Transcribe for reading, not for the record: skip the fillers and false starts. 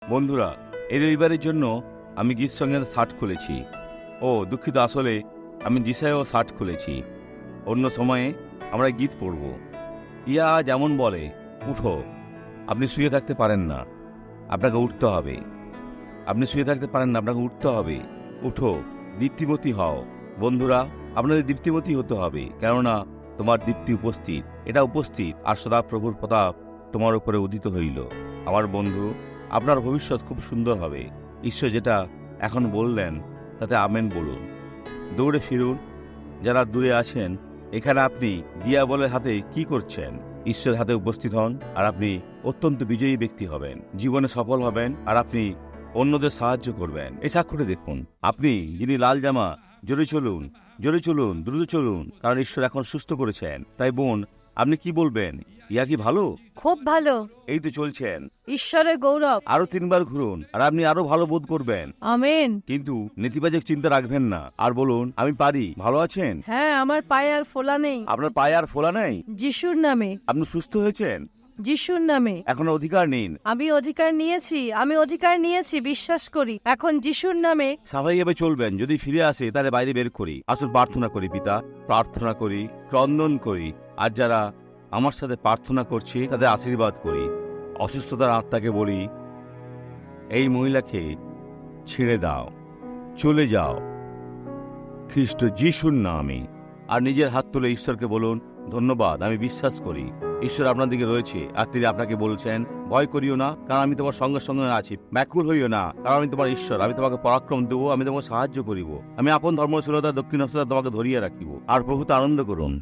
বন্ধুরা, এই রবিবারের জন্য আমি গীত সঙ্গের শার্ট খুলেছি। ও দুঃখিত, আসলে আমি দিশায়ও শার্ট খুলেছি। অন্য সময়ে আমরা গীত পড়ব। ইয়া যেমন বলে, উঠো। আপনি শুয়ে থাকতে পারেন না, আপনাকে উঠতে হবে। আপনি শুয়ে থাকতে পারেন না, আপনাকে উঠতে হবে। উঠো, দীপ্তিমতী হও। বন্ধুরা, আপনাদের দীপ্তিমতী হতে হবে, কেননা তোমার দীপ্তি উপস্থিত। এটা উপস্থিত, আর সদা প্রভুর প্রতাপ তোমার উপরে উদিত হইল। আমার বন্ধু, আপনার ভবিষ্যৎ খুব সুন্দর হবে। ঈশ্বর যেটা এখন বললেন তাতে আমেন বলুন। দৌড়ে ফিরুন। যারা দূরে আছেন, এখানে আপনি দিয়াবলের হাতে কি করছেন? ঈশ্বরের হাতে উপস্থিত হন, আর আপনি অত্যন্ত বিজয়ী ব্যক্তি হবেন। জীবনে সফল হবেন, আর আপনি অন্যদের সাহায্য করবেন। এই সাক্ষরে দেখুন, আপনি যিনি লাল জামা, জোরে চলুন, জোরে চলুন, দ্রুত চলুন, কারণ ঈশ্বর এখন সুস্থ করেছেন। তাই বোন, আপনি কি বলবেন? ইয়া কি ভালো? খুব ভালো। এই তো চলছেন। ঈশ্বরের গৌরব। আরো 3 বার ঘুরুন, আর আপনি আরো ভালো বোধ করবেন। আমেন। কিন্তু নেতিবাচক চিন্তা রাখবেন না, আর বলুন, আমি পারি। ভালো আছেন? হ্যাঁ, আমার পায়ে আর ফোলা নেই। আপনার পায়ে আর ফোলা নেই? যিশুর নামে। আপনি সুস্থ হয়েছেন? যিশুর নামে। এখন অধিকার নিন। আমি অধিকার নিয়েছি, বিশ্বাস করি। এখন যিশুর নামে। স্বাভাবিকভাবে চলবেন। যদি ফিরে আসে তাহলে বাইরে বের করি। আসুন প্রার্থনা করি। পিতা, প্রার্থনা করি, ক্রন্দন করি, আর যারা আমার সাথে প্রার্থনা করছে তাদের আশীর্বাদ করি। অসুস্থতার আত্মাকে বলি, এই মহিলাকে ছেড়ে দাও, চলে যাও খ্রিস্ট যিশুর নামে। আর নিজের হাত তুলে ঈশ্বরকে বলুন, ধন্যবাদ, আমি বিশ্বাস করি ঈশ্বর আপনার দিকে রয়েছে, আর তিনি আপনাকে বলছেন, ভয় করিও না, কারণ আমি তোমার সঙ্গে সঙ্গে আছি। ব্যাকুল হইও না, কারণ আমি তোমার ঈশ্বর। আমি তোমাকে পরাক্রম দেবো, আমি তোমাকে সাহায্য করিব। আমি আপন ধর্মশীলতা দক্ষিণ হস্তে তোমাকে ধরিয়া রাখিব। আর প্রভুতে আনন্দ করুন।